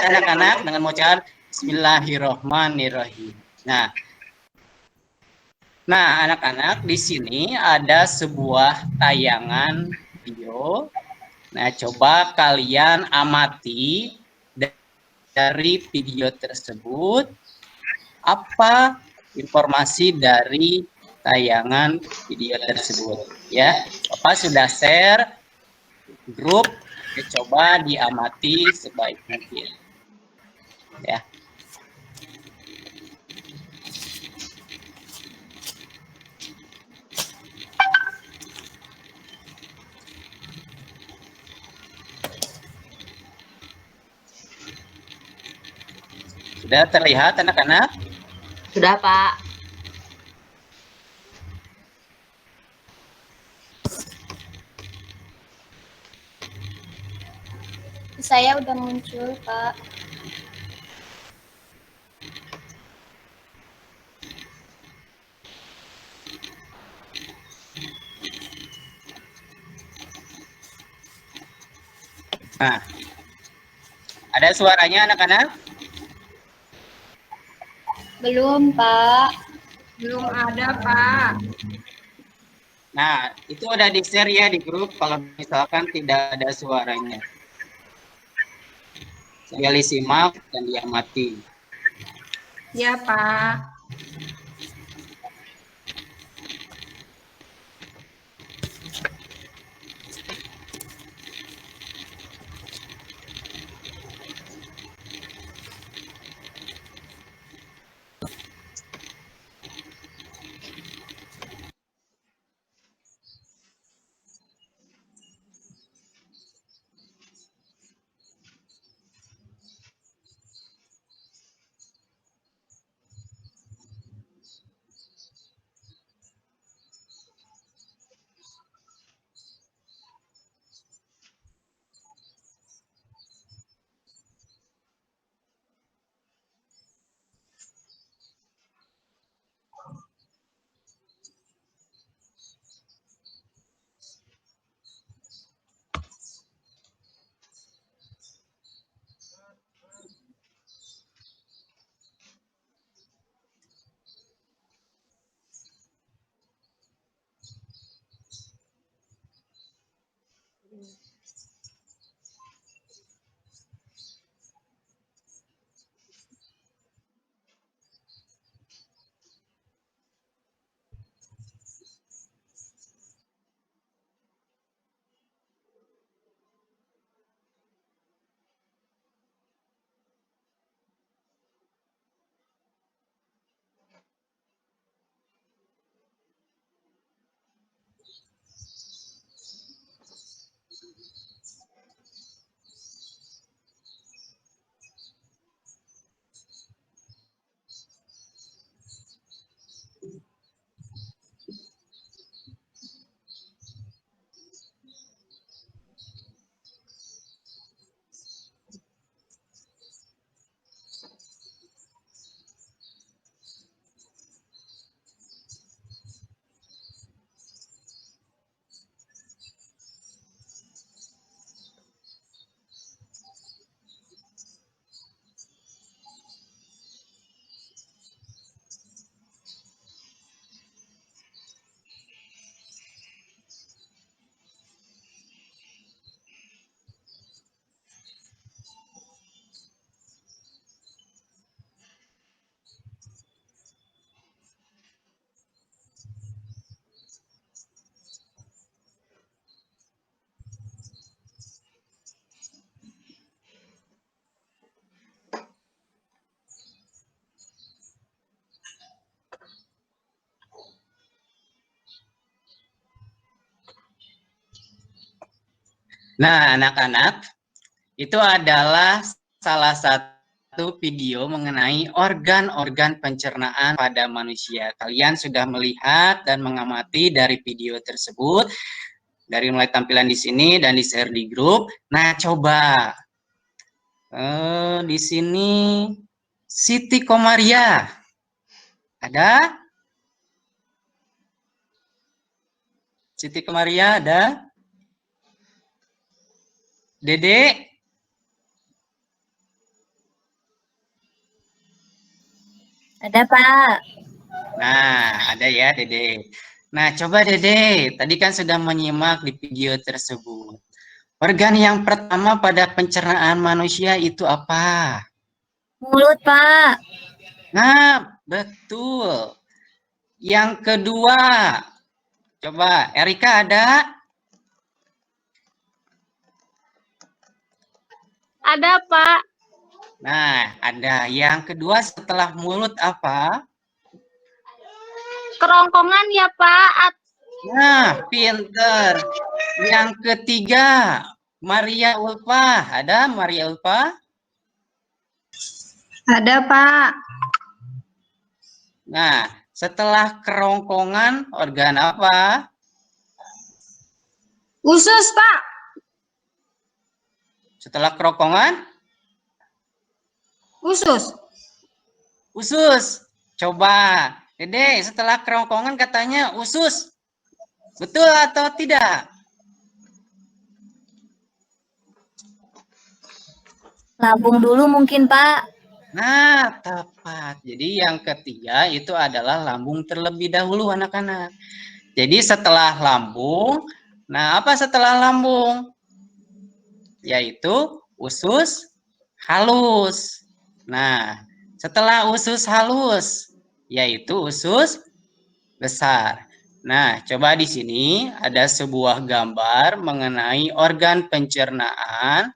terlihat anak-anak dengan bacaan Bismillahirrohmanirrohim. Nah, anak-anak di sini ada sebuah tayangan video. Nah, coba kalian amati dari video tersebut apa informasi dari tayangan video tersebut ya. Bapak sudah share grup, coba diamati sebaik mungkin ya. Sudah terlihat anak-anak? Sudah, Pak. Saya udah muncul, Pak. Nah, ada suaranya anak-anak? Belum, Pak. Belum ada, Pak. Nah, itu udah di-share ya di grup kalau misalkan tidak ada suaranya. Sekali simak dan diamati. Ya, Pak. Nah, anak-anak, itu adalah salah satu video mengenai organ-organ pencernaan pada manusia. Kalian sudah melihat dan mengamati dari video tersebut, dari mulai tampilan di sini dan di-share di grup. Nah, coba di sini Siti Komaria. Ada? Siti Komaria ada? Dede? Ada, Pak. Nah, ada ya, Dede. Nah, coba Dede, tadi kan sudah menyimak di video tersebut. Organ yang pertama pada pencernaan manusia itu apa? Mulut, Pak. Nah, betul. Yang kedua, coba Erika ada? Ada, Pak. Nah, ada. Yang kedua setelah mulut apa? Kerongkongan ya, Pak. Nah, pinter. Yang ketiga, Maria Ulfa. Ada Maria Ulfa? Ada, Pak. Nah, setelah kerongkongan, organ apa? Usus, Pak. Setelah kerongkongan, Usus. usus. Coba, Dede, setelah kerongkongan katanya usus. Betul atau tidak? Lambung dulu mungkin, Pak. Nah, tepat. Jadi yang ketiga itu adalah lambung terlebih dahulu, anak-anak. Jadi setelah lambung, nah apa setelah lambung? Yaitu usus halus. Nah, setelah usus halus, yaitu usus besar. Nah, coba di sini ada sebuah gambar mengenai organ pencernaan.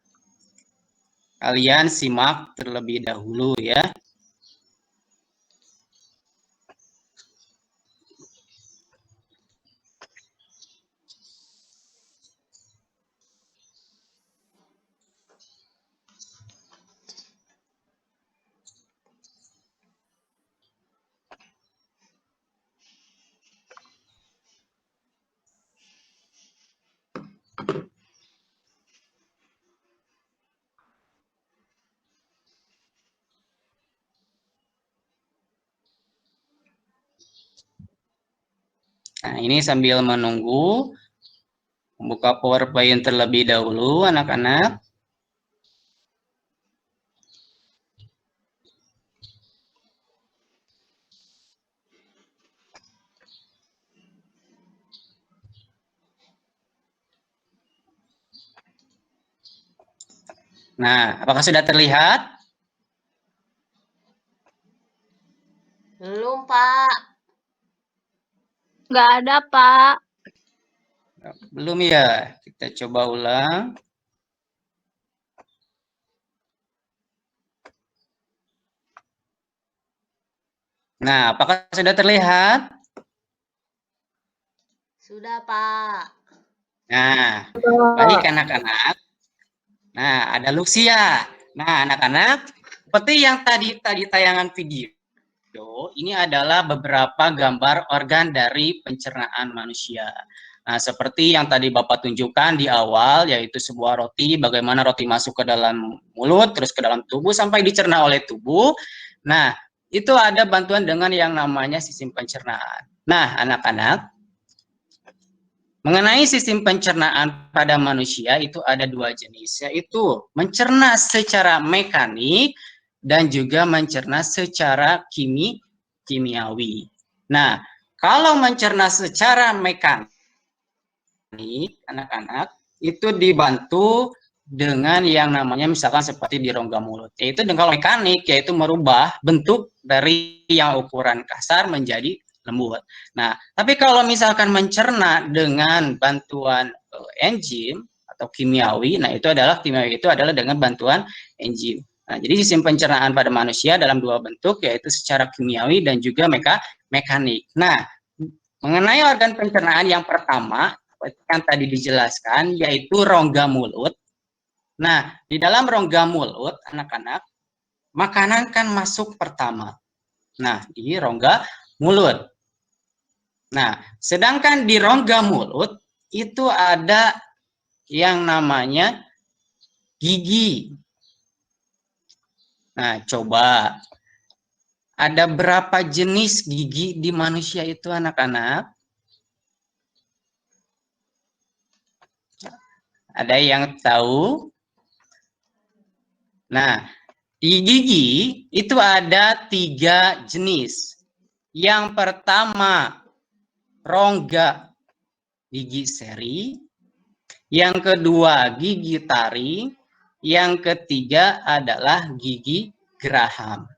Kalian simak terlebih dahulu ya. Nah, ini sambil menunggu membuka PowerPoint terlebih dahulu, anak-anak. Nah, apakah sudah terlihat? Belum, Pak. Nggak ada, Pak. Belum ya? Kita coba ulang. Nah, apakah sudah terlihat? Sudah, Pak. Nah, baik anak-anak. Nah, ada Lucia. Nah, anak-anak, seperti yang tadi tayangan video, ini adalah beberapa gambar organ dari pencernaan manusia. Nah, seperti yang tadi Bapak tunjukkan di awal, yaitu sebuah roti, bagaimana roti masuk ke dalam mulut, terus ke dalam tubuh, sampai dicerna oleh tubuh. Nah, itu ada bantuan dengan yang namanya sistem pencernaan. Nah, anak-anak, mengenai sistem pencernaan pada manusia itu ada dua jenis, yaitu mencerna secara mekanik dan juga mencerna secara kimiawi. Nah, kalau mencerna secara mekanik, anak-anak, itu dibantu dengan yang namanya misalkan seperti di rongga mulut. Yaitu dengan mekanik, yaitu merubah bentuk dari yang ukuran kasar menjadi lembut. Nah, tapi kalau misalkan mencerna dengan bantuan enzim atau kimiawi, nah itu adalah dengan bantuan enzim. Nah, jadi sistem pencernaan pada manusia dalam dua bentuk, yaitu secara kimiawi dan juga mekanik. Nah, mengenai organ pencernaan yang pertama, yang tadi dijelaskan, yaitu rongga mulut. Nah, di dalam rongga mulut, anak-anak, makanan kan masuk pertama. Nah, di rongga mulut. Nah, sedangkan di rongga mulut, itu ada yang namanya gigi. Nah, coba. Ada berapa jenis gigi di manusia itu, anak-anak? Ada yang tahu? Nah, Di gigi itu ada 3 jenis. Yang pertama, rongga gigi seri. Yang kedua, gigi taring. Yang ketiga adalah gigi geraham.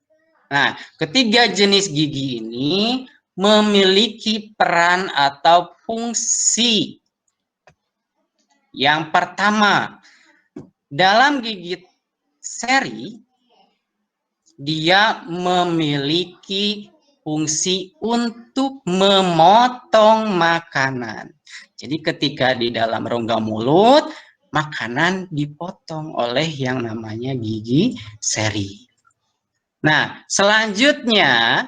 Nah, ketiga jenis gigi ini memiliki peran atau fungsi. Yang pertama, dalam gigi seri, dia memiliki fungsi untuk memotong makanan. Jadi ketika di dalam rongga mulut, makanan dipotong oleh yang namanya gigi seri. Nah, selanjutnya,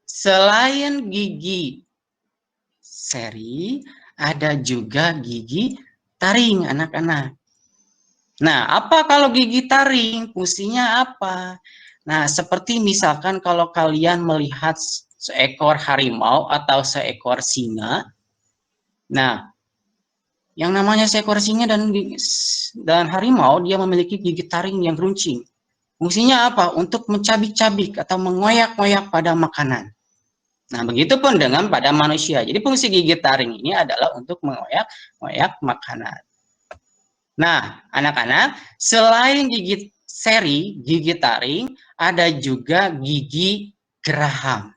selain gigi seri, ada juga gigi taring, anak-anak. Nah, apa kalau gigi taring? Fungsinya apa? Nah, seperti misalkan kalau kalian melihat seekor harimau atau seekor singa. Nah, yang namanya seekor singa dan harimau, dia memiliki gigi taring yang runcing. Fungsinya apa? Untuk mencabik-cabik atau mengoyak-ngoyak pada makanan. Nah, begitupun dengan pada manusia. Jadi fungsi gigi taring ini adalah untuk mengoyak-ngoyak makanan. Nah, anak-anak, selain gigi seri, gigi taring, ada juga gigi geraham.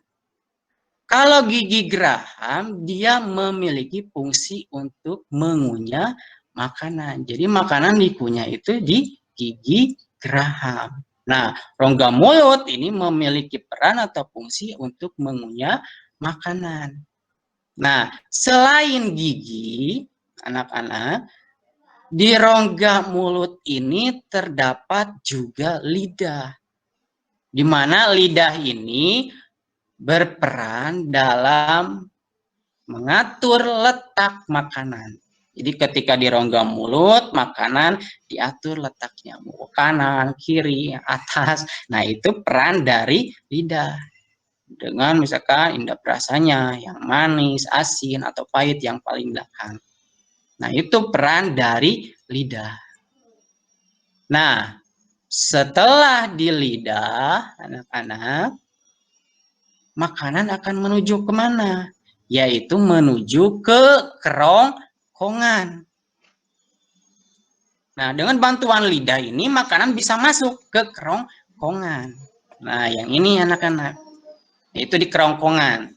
Kalau gigi geraham, dia memiliki fungsi untuk mengunyah makanan. Jadi makanan dikunyah itu di gigi geraham. Nah, rongga mulut ini memiliki peran atau fungsi untuk mengunyah makanan. Nah, selain gigi, anak-anak, di rongga mulut ini terdapat juga lidah. Di mana lidah ini berperan dalam mengatur letak makanan. Jadi ketika di rongga mulut, makanan diatur letaknya, mau kanan, kiri, atas. Nah, itu peran dari lidah. Dengan misalkan indera rasanya yang manis, asin, atau pahit yang paling belakang. Nah, itu peran dari lidah. Nah, setelah di lidah, anak-anak, makanan akan menuju kemana? Yaitu menuju ke kerongkongan. Nah, dengan bantuan lidah ini makanan bisa masuk ke kerongkongan. Nah, yang ini anak-anak, itu di kerongkongan.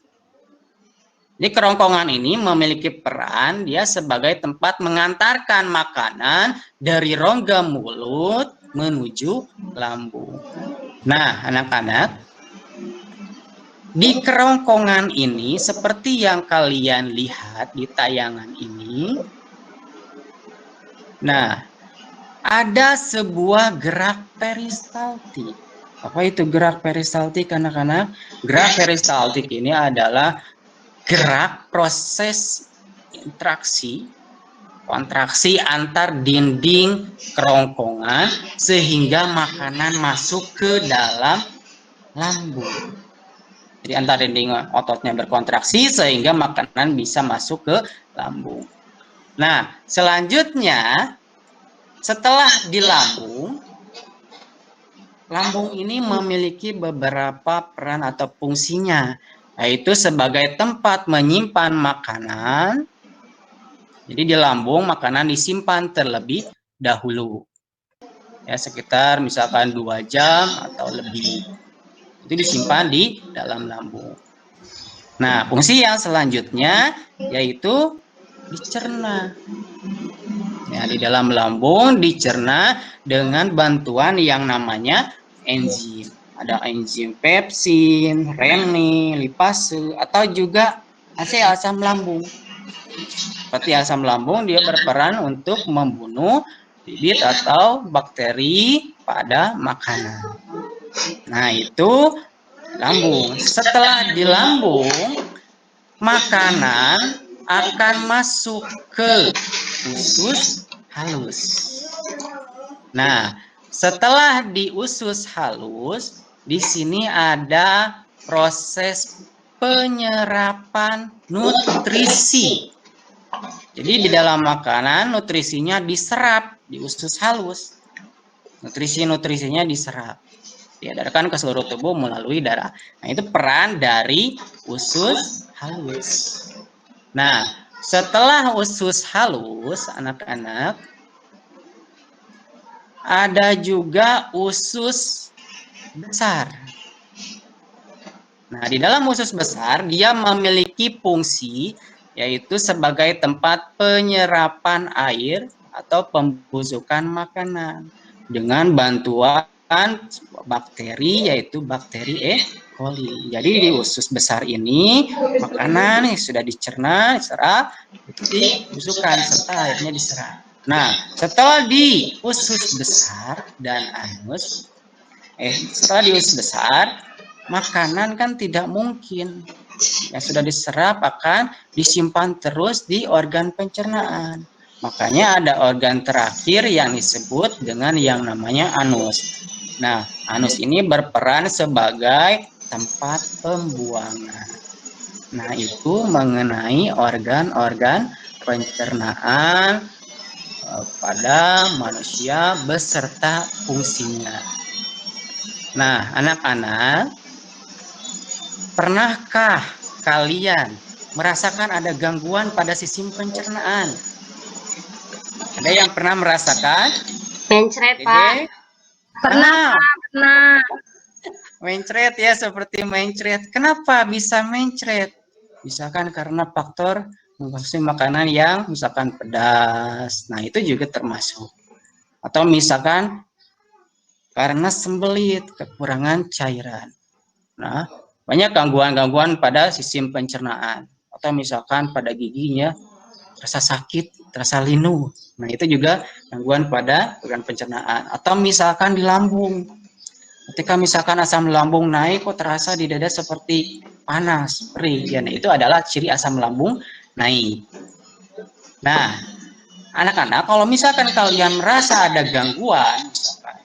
Di kerongkongan ini memiliki peran dia sebagai tempat mengantarkan makanan dari rongga mulut menuju lambung. Nah, anak-anak, di kerongkongan ini seperti yang kalian lihat di tayangan ini. Nah, ada sebuah gerak peristaltik. Apa itu gerak peristaltik, anak-anak? Gerak peristaltik ini adalah gerak proses interaksi, kontraksi antar dinding kerongkongan sehingga makanan masuk ke dalam lambung. Jadi antar dinding ototnya berkontraksi sehingga makanan bisa masuk ke lambung. Nah, selanjutnya setelah di lambung, lambung ini memiliki beberapa peran atau fungsinya, yaitu sebagai tempat menyimpan makanan. Jadi di lambung makanan disimpan terlebih dahulu. Ya, sekitar misalkan 2 jam atau lebih. Itu disimpan di dalam lambung. Nah, fungsi yang selanjutnya yaitu dicerna. Ya, di dalam lambung dicerna dengan bantuan yang namanya enzim. Ada enzim pepsin, renin, lipase, atau juga asam lambung. Seperti asam lambung, dia berperan untuk membunuh bibit atau bakteri pada makanan. Nah, itu lambung. Setelah di lambung, makanan akan masuk ke usus halus. Nah, setelah di usus halus, di sini ada proses penyerapan nutrisi. Jadi di dalam makanan nutrisinya diserap di usus halus. nutrisi-nutrisinya diserap, diedarkan ke seluruh tubuh melalui darah. Nah, itu peran dari usus halus. Nah, setelah usus halus, anak-anak, ada juga usus besar. Nah, di dalam usus besar, dia memiliki fungsi yaitu sebagai tempat penyerapan air atau pembusukan makanan dengan bantuan bakteri, yaitu bakteri E. coli. Jadi di usus besar ini makanan yang sudah dicerna, diserap, itu dibusukkan serta airnya diserap. Nah, setelah di usus besar dan anus, setelah di usus besar, makanan kan tidak mungkin yang sudah diserap akan disimpan terus di organ pencernaan. Makanya ada organ terakhir yang disebut dengan yang namanya anus. Nah, anus ini berperan sebagai tempat pembuangan. Nah, itu mengenai organ-organ pencernaan pada manusia beserta fungsinya. Nah, anak-anak, pernahkah kalian merasakan ada gangguan pada sistem pencernaan? Ada yang pernah merasakan? Mencret, Pak. Pernah, Pak, pernah. Mencret ya, seperti mencret. Kenapa bisa mencret? Misalkan karena faktor mengkonsumsi makanan yang misalkan pedas. Nah, itu juga termasuk. Atau misalkan karena sembelit, kekurangan cairan. Nah, banyak gangguan-gangguan pada sistem pencernaan. Atau misalkan pada giginya terasa sakit, terasa linu. Nah, itu juga gangguan pada organ pencernaan. Atau misalkan di lambung. Ketika misalkan asam lambung naik, kok terasa di dada seperti panas, perih. Ya, nah, itu adalah ciri asam lambung naik. Nah, anak-anak, kalau misalkan kalian merasa ada gangguan, misalkan,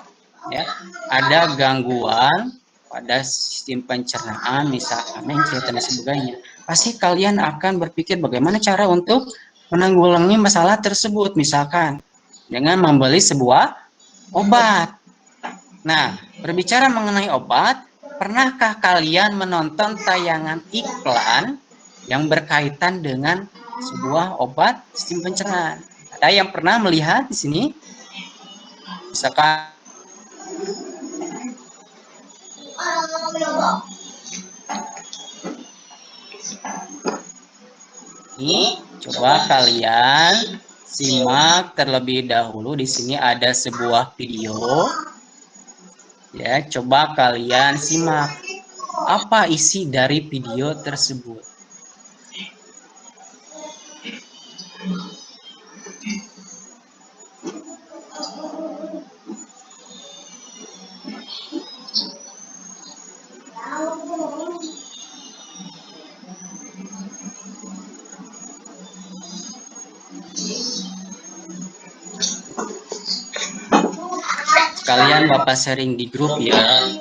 ya, ada gangguan pada sistem pencernaan, misalkan mencret dan sebagainya, pasti kalian akan berpikir bagaimana cara untuk menanggulangi masalah tersebut, misalkan dengan membeli sebuah obat. Nah, berbicara mengenai obat, pernahkah kalian menonton tayangan iklan yang berkaitan dengan sebuah obat sistem pencernaan? Ada yang pernah melihat di sini? Misalkan ini, coba kalian simak terlebih dahulu. Di sini ada sebuah video. Ya, coba kalian simak apa isi dari video tersebut. Sekalian Bapak sharing di grup ya.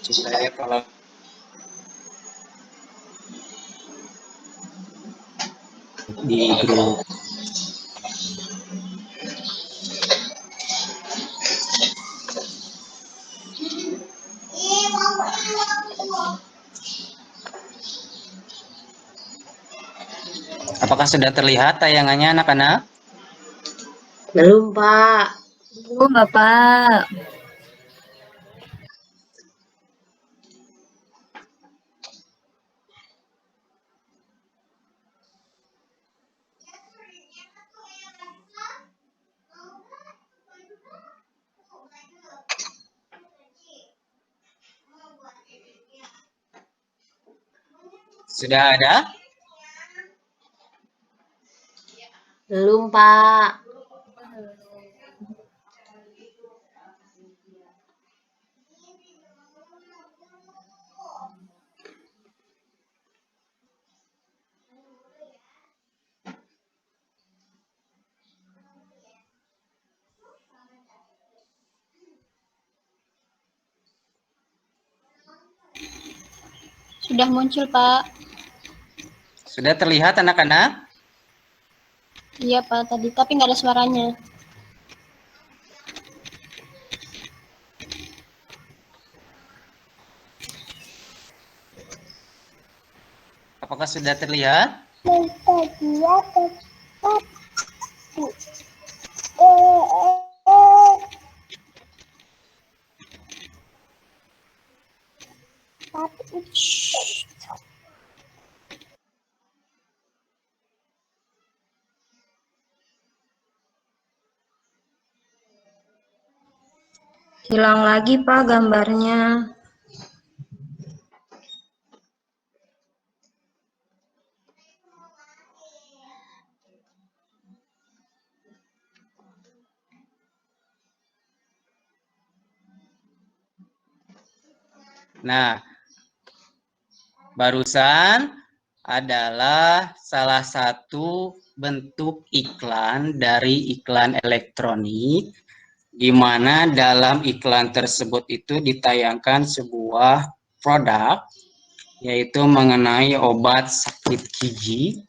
Supaya kalau di grup. Apakah sudah terlihat tayangannya anak-anak? Belum, Pak. Belum, Bapak. Sudah ada? Belum, Pak. Sudah muncul, Pak. Sudah terlihat anak-anak? Iya, Pak, tadi. Tapi nggak ada suaranya. Apakah sudah terlihat? Hilang lagi Pak gambarnya. Nah, barusan adalah salah satu bentuk iklan dari iklan elektronik, di mana dalam iklan tersebut itu ditayangkan sebuah produk, yaitu mengenai obat sakit gigi,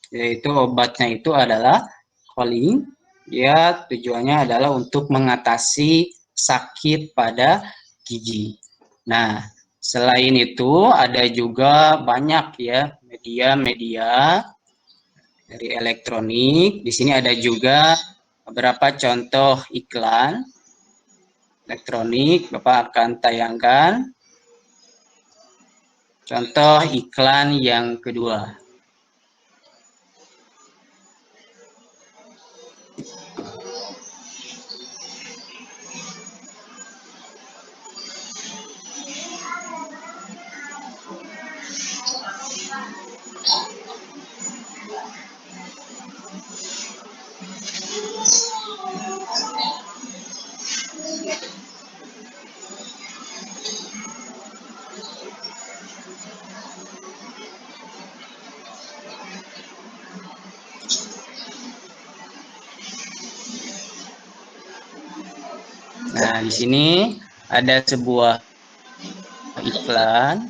yaitu obatnya itu adalah Kolin. Ya, tujuannya adalah untuk mengatasi sakit pada gigi. Nah, selain itu ada juga banyak ya media-media dari elektronik. Di sini ada juga beberapa contoh iklan elektronik. Bapak akan tayangkan contoh iklan yang kedua. Nah, di sini ada sebuah iklan.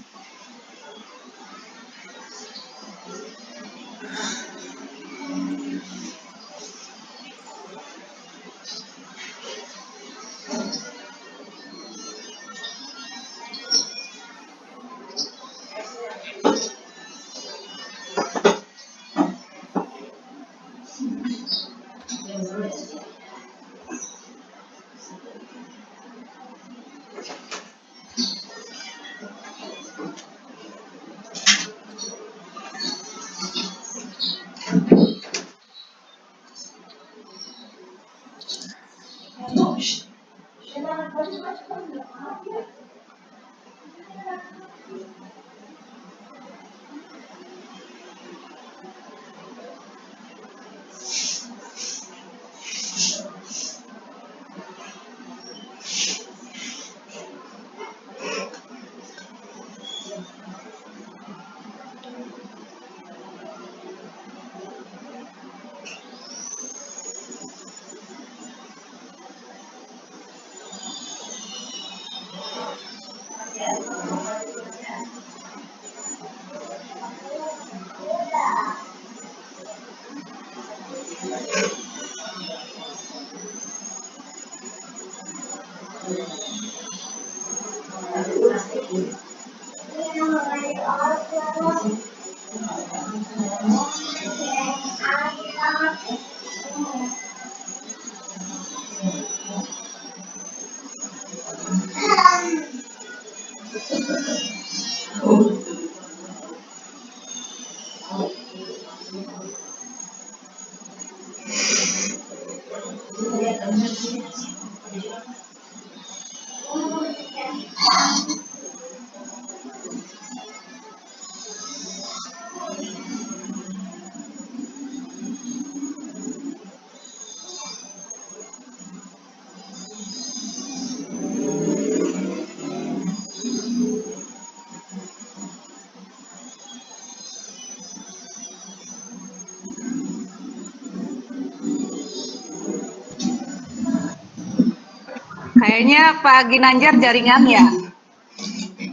Kayaknya Pak Ginanjar jaringan ya?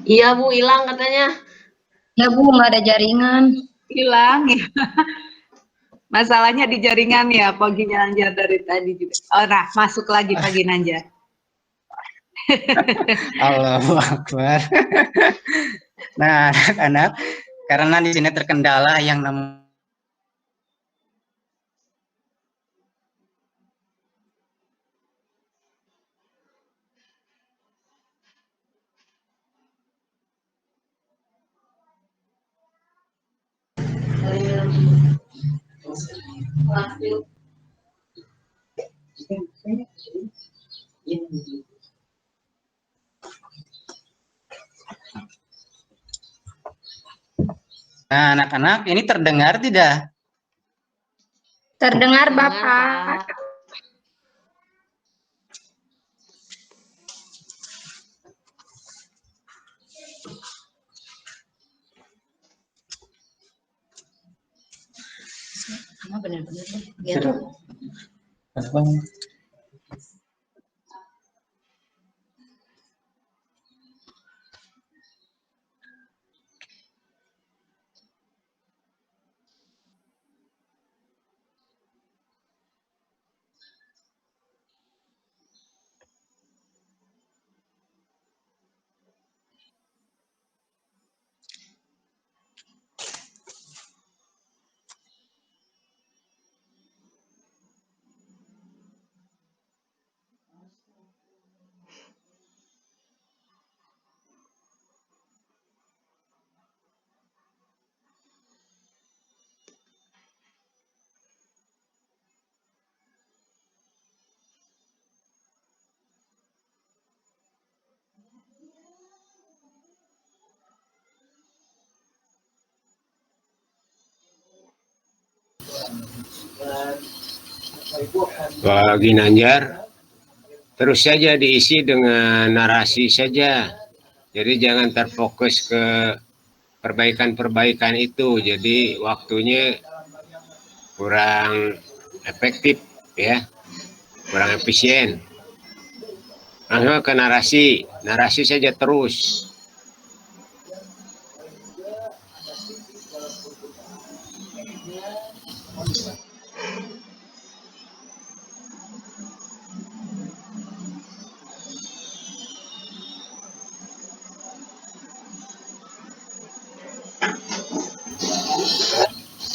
Iya Bu, hilang katanya. Ya Bu, nggak ada jaringan. Hilang ya. Masalahnya di jaringan ya Pak Ginanjar dari tadi juga. Oh, nah masuk lagi Pak Ginanjar. Allahu Akbar. Nah, anak-anak, karena di sini terkendala yang namanya Nah, anak-anak, ini terdengar tidak? Terdengar, Dengar, Bapak. Pak. Sama benar-benar deh, biar Pak Ginanjar, terus saja diisi dengan narasi saja. Jadi jangan terfokus ke perbaikan-perbaikan itu. Jadi waktunya kurang efektif ya, kurang efisien. Langsung ke narasi saja terus.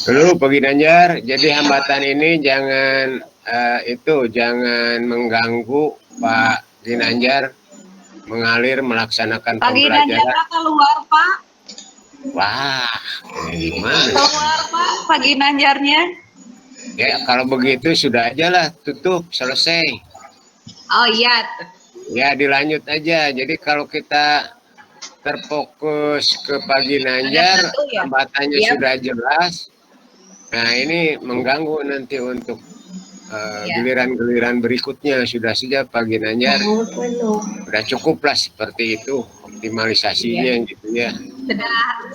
Dulu Pak Ginanjar, jadi hambatan ini jangan jangan mengganggu Pak Ginanjar mengalir melaksanakan Pak Ginanjar pembelajaran. keluar, Pak. Wah, ini gimana? Keluar, Pak. Pak Ginanjarnya. Ya kalau begitu sudah aja lah, tutup, selesai. Oh iya. Ya dilanjut aja. Jadi kalau kita terfokus ke Pak Ginanjar, Ada satu ya? hambatannya Iya. sudah jelas. Nah ini mengganggu nanti untuk giliran-giliran berikutnya. Sudah saja Pak Ginanjar, sudah cukuplah seperti itu optimalisasinya gitu ya.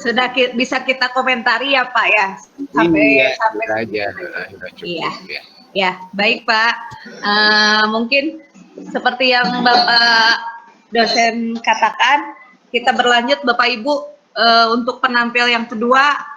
Sudah bisa kita komentari ya Pak ya, sampai sudah aja, sudah cukup iya. ya. Ya baik Pak, mungkin seperti yang Bapak dosen katakan, kita berlanjut Bapak Ibu untuk penampil yang kedua.